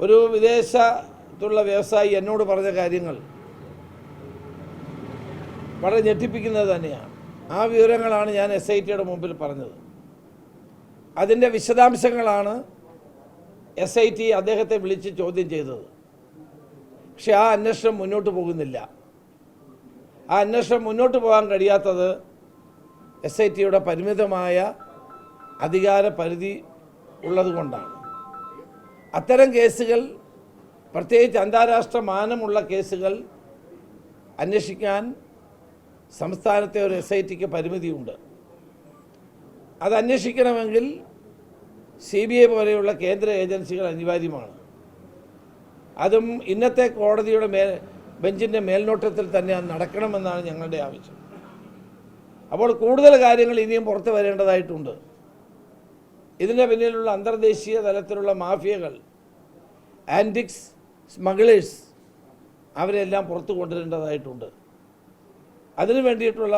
ഒരു വിദേശത്തുള്ള വ്യവസായി എന്നോട് പറഞ്ഞ കാര്യങ്ങൾ വളരെ ഞെട്ടിപ്പിക്കുന്നത് തന്നെയാണ്. ആ വിവരങ്ങളാണ് ഞാൻ SITയുടെ മുമ്പിൽ പറഞ്ഞത്. അതിൻ്റെ വിശദാംശങ്ങളാണ് SIT അദ്ദേഹത്തെ വിളിച്ച് ചോദ്യം ചെയ്തത്. പക്ഷെ ആ അന്വേഷണം മുന്നോട്ട് പോകുന്നില്ല. ആ അന്വേഷണം മുന്നോട്ട് പോകാൻ കഴിയാത്തത് SITയുടെ പരിമിതമായ അധികാര പരിധി ഉള്ളതുകൊണ്ടാണ്. അത്തരം കേസുകൾ, പ്രത്യേകിച്ച് അന്താരാഷ്ട്ര മാനമുള്ള കേസുകൾ അന്വേഷിക്കാൻ സംസ്ഥാനത്തെ ഒരു SITക്ക് പരിമിതിയുണ്ട്. അത് അന്വേഷിക്കണമെങ്കിൽ CBI പോലെയുള്ള കേന്ദ്ര ഏജൻസികൾ അനിവാര്യമാണ്. അതും ഇന്നത്തെ കോടതിയുടെ ബെഞ്ചിൻ്റെ മേൽനോട്ടത്തിൽ തന്നെ അത് നടക്കണമെന്നാണ് ഞങ്ങളുടെ ആവശ്യം. അപ്പോൾ കൂടുതൽ കാര്യങ്ങൾ ഇനിയും പുറത്തു വരേണ്ടതായിട്ടുണ്ട്. ഇതിൻ്റെ പിന്നിലുള്ള അന്തർദേശീയ തലത്തിലുള്ള മാഫിയകൾ, ആൻറ്റിക്സ് സ്മഗ്ലേഴ്സ്, അവരെല്ലാം പുറത്തു കൊണ്ടുവരേണ്ടതായിട്ടുണ്ട്. അതിനു വേണ്ടിയിട്ടുള്ള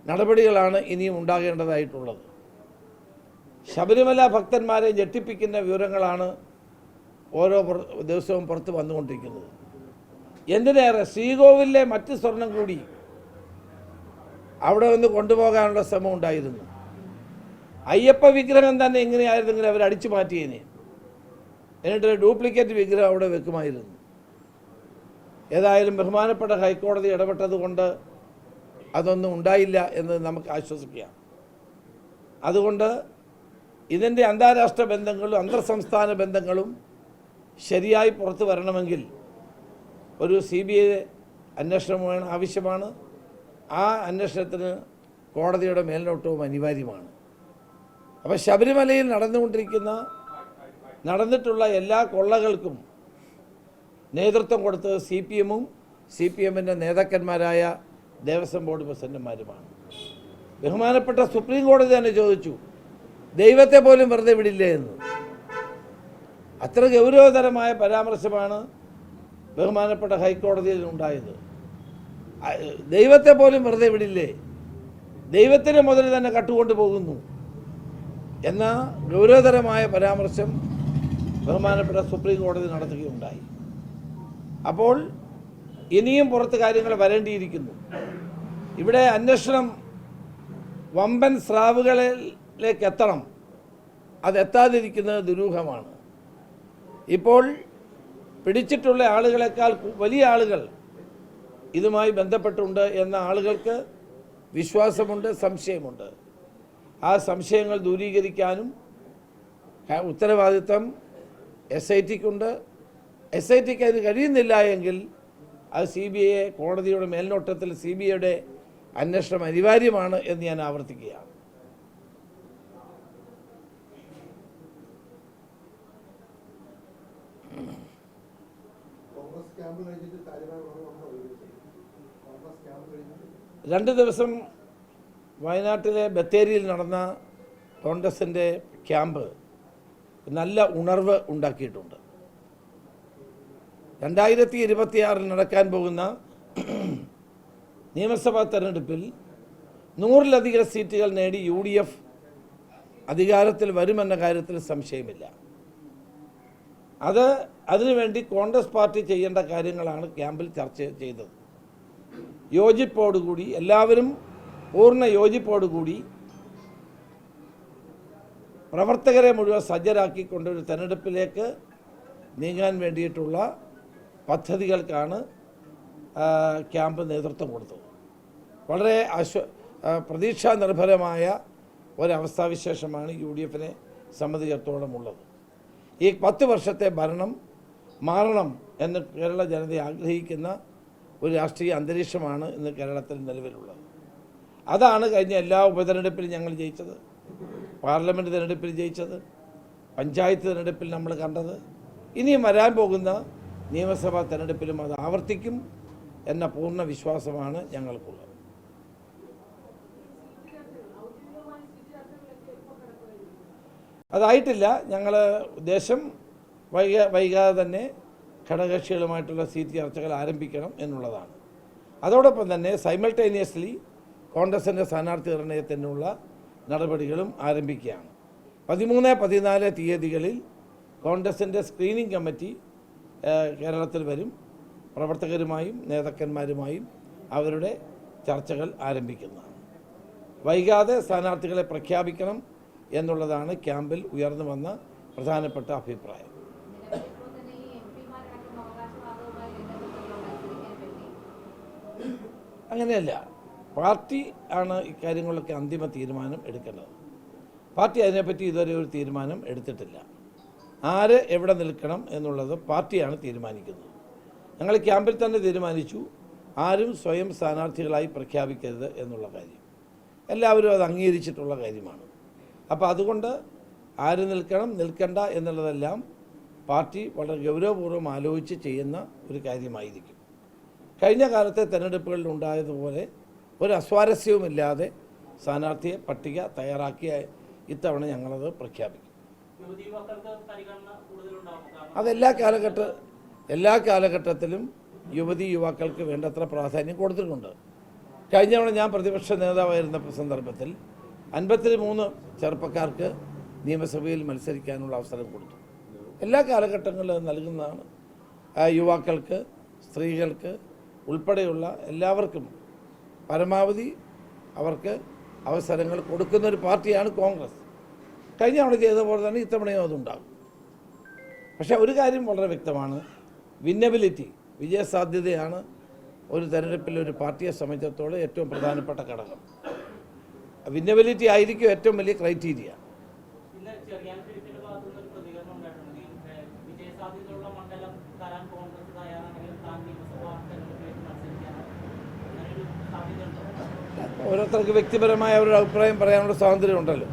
നടപടികളാണ് ഇനിയും ഉണ്ടാകേണ്ടതായിട്ടുള്ളത്. ശബരിമല ഭക്തന്മാരെ ഞെട്ടിപ്പിക്കുന്ന വിവരങ്ങളാണ് ഓരോ ദിവസവും പുറത്ത് വന്നുകൊണ്ടിരിക്കുന്നത്. എന്തിനേറെ ശ്രീകോവിലെ മറ്റ് സ്വർണം കൂടി അവിടെ നിന്ന് കൊണ്ടുപോകാനുള്ള ശ്രമം ഉണ്ടായിരുന്നു. അയ്യപ്പ വിഗ്രഹം തന്നെ എങ്ങനെയായിരുന്നെങ്കിൽ അവർ അടിച്ചു മാറ്റിയേനെ. എന്നിട്ട് ഡ്യൂപ്ലിക്കേറ്റ് വിഗ്രഹം അവിടെ വെക്കുമായിരുന്നു. ഏതായാലും ബഹുമാനപ്പെട്ട ഹൈക്കോടതി ഇടപെട്ടത് കൊണ്ട് അതൊന്നും ഉണ്ടായില്ല എന്ന് നമുക്ക് ആശ്വസിക്കാം. അതുകൊണ്ട് ഇതിൻ്റെ അന്താരാഷ്ട്ര ബന്ധങ്ങളും അന്തർ സംസ്ഥാന ബന്ധങ്ങളും ശരിയായി പുറത്തു വരണമെങ്കിൽ ഒരു CBI അന്വേഷണം ആവശ്യമാണ്. ആ അന്വേഷണത്തിന് കോടതിയുടെ മേൽനോട്ടവും അനിവാര്യമാണ്. അപ്പോൾ ശബരിമലയിൽ നടന്നിട്ടുള്ള എല്ലാ കൊള്ളകൾക്കും നേതൃത്വം കൊടുത്തത് CPM-ഉം CPM-ൻ്റെ നേതാക്കന്മാരായ ദേവസ്വം ബോർഡ് പ്രസിഡന്റുമാരുമാണ്. ബഹുമാനപ്പെട്ട സുപ്രീം കോടതി തന്നെ ചോദിച്ചു, ദൈവത്തെ പോലും വെറുതെ വിടില്ലേ എന്ന്. അത്ര ഗൗരവതരമായ പരാമർശമാണ് ബഹുമാനപ്പെട്ട ഹൈക്കോടതിയിൽ ഉണ്ടായത്. ദൈവത്തെ പോലും വെറുതെ വിടില്ലേ, ദൈവത്തിന് മുതൽ തന്നെ കട്ടുകൊണ്ടു പോകുന്നു എന്ന ഗൗരവതരമായ പരാമർശം ബഹുമാനപ്പെട്ട സുപ്രീം കോടതി നടത്തുകയുണ്ടായി. അപ്പോൾ ഇനിയും പുറത്ത് കാര്യങ്ങൾ വരേണ്ടിയിരിക്കുന്നു. ഇവിടെ അന്വേഷണം വമ്പൻ സ്രാവുകളിലേക്ക് എത്തണം. അതെത്താതിരിക്കുന്നത് ദുരൂഹമാണ്. ഇപ്പോൾ പിടിച്ചിട്ടുള്ള ആളുകളെക്കാൾ വലിയ ആളുകൾ ഇതുമായി ബന്ധപ്പെട്ടുണ്ട് എന്ന ആളുകൾക്ക് വിശ്വാസമുണ്ട്, സംശയമുണ്ട്. ആ സംശയങ്ങൾ ദൂരീകരിക്കാനും ഉത്തരവാദിത്വം SITക്കുണ്ട്. SITക്ക് അതിന് കഴിയുന്നില്ല എങ്കിൽ അത് CBI കോടതിയുടെ മേൽനോട്ടത്തിൽ CBIയുടെ അന്വേഷണം അനിവാര്യമാണ് എന്ന് ഞാൻ ആവർത്തിക്കുകയാണ്. രണ്ട് ദിവസം വയനാട്ടിലെ ബത്തേരിയിൽ നടന്ന കോൺഗ്രസിൻ്റെ ക്യാമ്പ് നല്ല ഉണർവ് ഉണ്ടാക്കിയിട്ടുണ്ട്. 2026 നടക്കാൻ പോകുന്ന നിയമസഭാ തെരഞ്ഞെടുപ്പിൽ 100-ലധികം സീറ്റുകൾ നേടി UDF അധികാരത്തിൽ വരുമെന്ന കാര്യത്തിൽ സംശയമില്ല. അതിനുവേണ്ടി കോൺഗ്രസ് പാർട്ടി ചെയ്യേണ്ട കാര്യങ്ങളാണ് ക്യാമ്പിൽ ചർച്ച ചെയ്തത്. യോജിപ്പോടുകൂടി, എല്ലാവരും പൂർണ്ണ യോജിപ്പോടുകൂടി പ്രവർത്തകരെ മുഴുവൻ സജ്ജരാക്കിക്കൊണ്ടൊരു തെരഞ്ഞെടുപ്പിലേക്ക് നീങ്ങാൻ വേണ്ടിയിട്ടുള്ള പദ്ധതികൾക്കാണ് ക്യാമ്പ് നേതൃത്വം കൊടുത്തത്. വളരെ പ്രതീക്ഷാ നിർഭരമായ ഒരവസ്ഥാവിശേഷമാണ് UDFനെ സംബന്ധിച്ചിടത്തോളം ഉള്ളത്. ഈ 10 വർഷത്തെ ഭരണം മാറണം എന്ന് കേരള ജനത ആഗ്രഹിക്കുന്ന ഒരു രാഷ്ട്രീയ അന്തരീക്ഷമാണ് ഇന്ന് കേരളത്തിൽ നിലവിലുള്ളത്. അതാണ് കഴിഞ്ഞ എല്ലാ ഉപതെരഞ്ഞെടുപ്പിലും ഞങ്ങൾ ജയിച്ചത്, പാർലമെൻറ്റ് തിരഞ്ഞെടുപ്പിൽ ജയിച്ചത്, പഞ്ചായത്ത് തിരഞ്ഞെടുപ്പിൽ നമ്മൾ കണ്ടത്. ഇനിയും വരാൻ പോകുന്ന നിയമസഭാ തിരഞ്ഞെടുപ്പിലും അത് ആവർത്തിക്കും എന്ന പൂർണ്ണ വിശ്വാസമാണ് ഞങ്ങൾക്കുള്ളത്. അതായിട്ടില്ല. ഞങ്ങൾ ഉദ്ദേശം വൈകാതെ തന്നെ ഘടകകക്ഷികളുമായിട്ടുള്ള സീറ്റ് ചർച്ചകൾ ആരംഭിക്കണം എന്നുള്ളതാണ്. അതോടൊപ്പം തന്നെ സൈമൾട്ടേനിയസ്ലി കോൺഗ്രസിൻ്റെ സ്ഥാനാർത്ഥി നിർണയത്തിനുള്ള നടപടികളും ആരംഭിക്കുകയാണ്. 13, 14 തീയതികളിൽ കോൺഗ്രസിൻ്റെ സ്ക്രീനിങ് കമ്മിറ്റി കേരളത്തിൽ വരും. പ്രവർത്തകരുമായും നേതാക്കന്മാരുമായും അവരുടെ ചർച്ചകൾ ആരംഭിക്കുന്നതാണ്. വൈകാതെ സ്ഥാനാർത്ഥികളെ പ്രഖ്യാപിക്കണം എന്നുള്ളതാണ് ക്യാമ്പിൽ ഉയർന്നു വന്ന പ്രധാനപ്പെട്ട അഭിപ്രായം. അങ്ങനെയല്ല, പാർട്ടി ആണ് ഇക്കാര്യങ്ങളിലൊക്കെ അന്തിമ തീരുമാനം എടുക്കേണ്ടത്. പാർട്ടി അതിനെപ്പറ്റി ഇതുവരെ ഒരു തീരുമാനം എടുത്തിട്ടില്ല. ആര് എവിടെ നിൽക്കണം എന്നുള്ളത് പാർട്ടിയാണ് തീരുമാനിക്കുന്നത്. ഞങ്ങൾ ക്യാമ്പിൽ തന്നെ തീരുമാനിച്ചു, ആരും സ്വയം സ്ഥാനാർത്ഥികളായി പ്രഖ്യാപിക്കരുത് എന്നുള്ള കാര്യം. എല്ലാവരും അത് അംഗീകരിച്ചിട്ടുള്ള കാര്യമാണ്. അപ്പോൾ അതുകൊണ്ട് ആര് നിൽക്കണം നിൽക്കണ്ട എന്നുള്ളതെല്ലാം പാർട്ടി വളരെ ഗൗരവപൂർവ്വം ആലോചിച്ച് ചെയ്യുന്ന ഒരു കാര്യമായിരിക്കും. കഴിഞ്ഞ കാലത്തെ തെരഞ്ഞെടുപ്പുകളിൽ ഉണ്ടായതുപോലെ ഒരു അസ്വാരസ്യവുമില്ലാതെ സ്ഥാനാർത്ഥിയെ പട്ടിക തയ്യാറാക്കിയ ഇത്തവണ ഞങ്ങളത് പ്രഖ്യാപിക്കും. എല്ലാ കാലഘട്ടത്തിലും യുവക്കൾക്ക് വേണ്ടത്ര പ്രാധാന്യം കൊടുത്തിട്ടുണ്ട്. കഴിഞ്ഞ തവണ ഞാൻ പ്രതിപക്ഷ നേതാവായിരുന്ന സന്ദർഭത്തിൽ 53 ചെറുപ്പക്കാർക്ക് നിയമസഭയിൽ മത്സരിക്കാനുള്ള അവസരം കൊടുത്തു. എല്ലാ കാലഘട്ടങ്ങളിലും നൽകുന്നതാണ്. യുവാക്കൾക്ക്, സ്ത്രീകൾക്ക് ഉൾപ്പെടെയുള്ള എല്ലാവർക്കും പരമാവധി അവർക്ക് അവസരങ്ങൾ കൊടുക്കുന്നൊരു പാർട്ടിയാണ് കോൺഗ്രസ്. കഴിഞ്ഞ തവണ ചെയ്ത പോലെ തന്നെ ഇത്തവണയും അതുണ്ടാകും. പക്ഷേ ഒരു കാര്യം വളരെ വ്യക്തമാണ്, വിന്നബിലിറ്റി, വിജയസാധ്യതയാണ് ഒരു തെരഞ്ഞെടുപ്പിൽ ഒരു പാർട്ടിയെ സംബന്ധിച്ചിടത്തോളം ഏറ്റവും പ്രധാനപ്പെട്ട ഘടകം. വിന്നബിലിറ്റി ആയിരിക്കും ഏറ്റവും വലിയ ക്രൈറ്റീരിയ. ഓരോരുത്തർക്ക് വ്യക്തിപരമായ അവരുടെ അഭിപ്രായം പറയാനുള്ള സ്വാതന്ത്ര്യം ഉണ്ടല്ലോ.